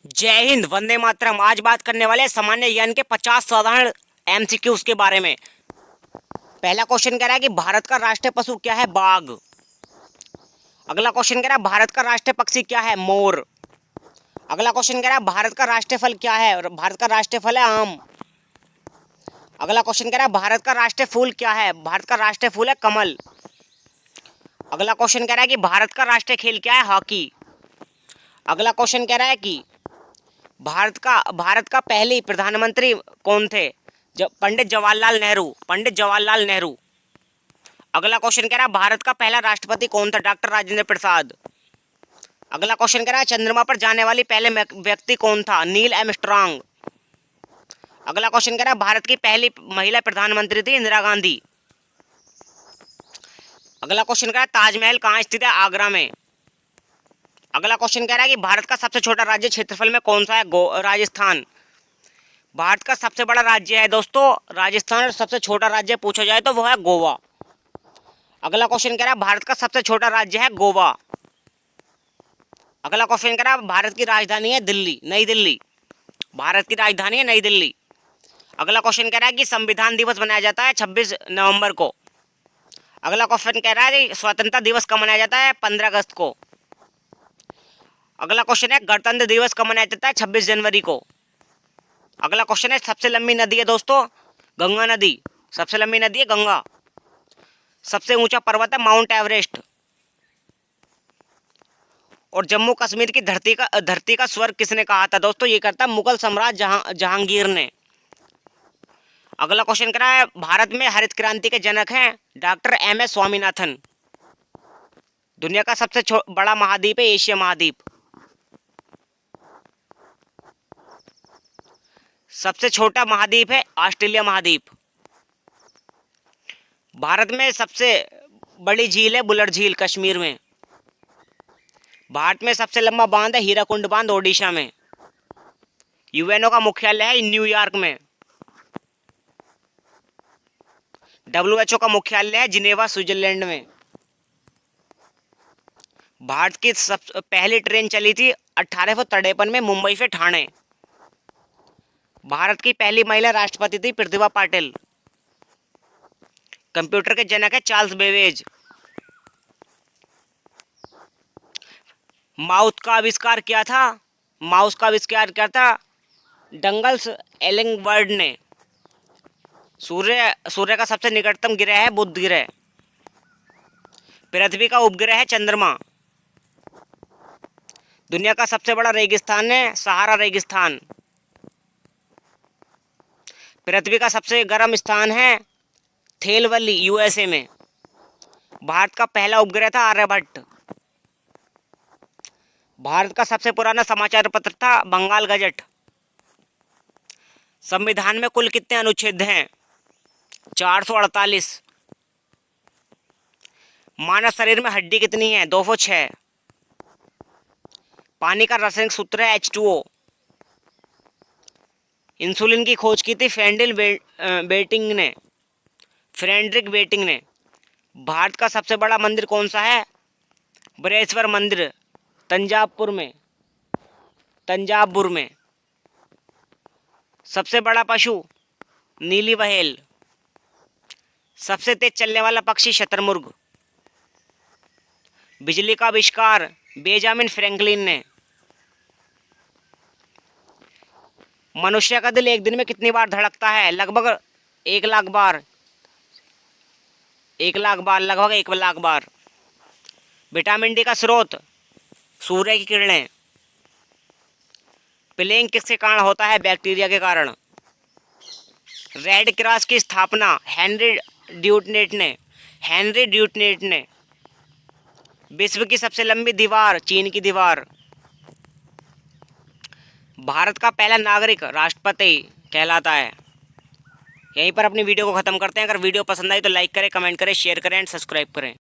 जय हिंद, वंदे मातरम। आज बात करने वाले हैं सामान्य ज्ञान के 50 साधारण एमसीक्यूज के बारे में। पहला क्वेश्चन कह रहा है कि भारत का राष्ट्रीय पशु क्या है? बाघ। अगला क्वेश्चन कह रहा है भारत का राष्ट्रीय पक्षी क्या है? मोर। अगला क्वेश्चन कह रहा है भारत का राष्ट्रीय फल क्या है? भारत का राष्ट्रीय फल है आम। अगला क्वेश्चन कह रहा है भारत का राष्ट्रीय फूल क्या है? भारत का राष्ट्रीय फूल है कमल। अगला क्वेश्चन कह रहा है कि भारत का राष्ट्रीय खेल क्या है? हॉकी। अगला क्वेश्चन कह रहा है कि भारत का पहले प्रधानमंत्री कौन थे? पंडित जवाहरलाल नेहरू। पंडित जवाहरलाल नेहरू। अगला क्वेश्चन कह रहा है भारत का पहला राष्ट्रपति कौन था? डॉक्टर राजेंद्र प्रसाद। अगला क्वेश्चन कह रहा है चंद्रमा पर जाने वाली पहले व्यक्ति कौन था? Neil Armstrong. अगला क्वेश्चन कह रहा है भारत की पहली महिला प्रधानमंत्री थी इंदिरा गांधी। अगला क्वेश्चन कह रहा है ताजमहल कहाँ स्थित है? आगरा में। अगला क्वेश्चन कह रहा है कि भारत का सबसे छोटा राज्य क्षेत्रफल में कौन सा है? राजस्थान। भारत का सबसे बड़ा राज्य है दोस्तों राजस्थान, और सबसे छोटा राज्य पूछा जाए तो वो है गोवा। अगला क्वेश्चन कह रहा है भारत का सबसे छोटा राज्य है गोवा। अगला क्वेश्चन कह रहा है भारत की राजधानी है दिल्ली, नई दिल्ली। भारत की राजधानी है नई दिल्ली। अगला क्वेश्चन कह रहा है कि संविधान दिवस मनाया जाता है 26 नवंबर को। अगला क्वेश्चन कह रहा है कि स्वतंत्रता दिवस कब मनाया जाता है? 15 अगस्त को। अगला क्वेश्चन है गणतंत्र दिवस कब मनाया जाता है? 26 जनवरी को। अगला क्वेश्चन है सबसे लंबी नदी है दोस्तों गंगा नदी। सबसे लंबी नदी है गंगा। सबसे ऊंचा पर्वत है माउंट एवरेस्ट। और जम्मू कश्मीर की धरती का स्वर्ग किसने कहा था दोस्तों? ये करता मुगल सम्राट जहांगीर ने। अगला क्वेश्चन करा है भारत में हरित क्रांति के जनक हैं डॉक्टर एम.एस. स्वामीनाथन। दुनिया का सबसे बड़ा महाद्वीप है एशिया महाद्वीप। सबसे छोटा महाद्वीप है ऑस्ट्रेलिया महाद्वीप। भारत में सबसे बड़ी झील है बुलर झील कश्मीर में। भारत में सबसे लंबा बांध है हीराकुंड बांध ओडिशा में। यूएनओ का मुख्यालय है न्यूयॉर्क में। डब्ल्यूएचओ का मुख्यालय है जिनेवा स्विट्जरलैंड में। भारत की पहली ट्रेन चली थी 1853 में मुंबई से ठाणे। भारत की पहली महिला राष्ट्रपति थी प्रतिभा पाटिल। कंप्यूटर के जनक है चार्ल्स बेबेज। माउस का आविष्कार किया था डंगल्स एलिंगबर्ड ने। सूर्य का सबसे निकटतम ग्रह है बुध ग्रह। पृथ्वी का उपग्रह है चंद्रमा। दुनिया का सबसे बड़ा रेगिस्तान है सहारा रेगिस्तान। पृथ्वी का सबसे गर्म स्थान है थेलवली यूएसए में। भारत का पहला उपग्रह था आर्यभट्ट। भारत का सबसे पुराना समाचार पत्र था बंगाल गजट। संविधान में कुल कितने अनुच्छेद हैं? 448। मानव शरीर में हड्डी कितनी है? 206। पानी का रासायनिक सूत्र है H2O। इंसुलिन की खोज की थी फ्रेडरिक बेटिंग ने। भारत का सबसे बड़ा मंदिर कौन सा है? बृहस्पति मंदिर तंजावुर में। सबसे बड़ा पशु नीली व्हेल। सबसे तेज चलने वाला पक्षी शतरमुर्ग। बिजली का आविष्कार बेंजामिन फ्रैंकलिन ने। मनुष्य का दिल एक दिन में कितनी बार धड़कता है? लगभग 1 लाख बार। 1 लाख बार, लगभग 1 लाख बार। विटामिन डी का स्रोत सूर्य की किरणें। प्लेग किसके कारण होता है? बैक्टीरिया के कारण। रेड क्रॉस की स्थापना हेनरी ड्यूटनेट ने। विश्व की सबसे लंबी दीवार चीन की दीवार। भारत का पहला नागरिक राष्ट्रपति कहलाता है। यहीं पर अपनी वीडियो को खत्म करते हैं। अगर वीडियो पसंद आई तो लाइक करें, कमेंट करें, शेयर करें एंड सब्सक्राइब करें।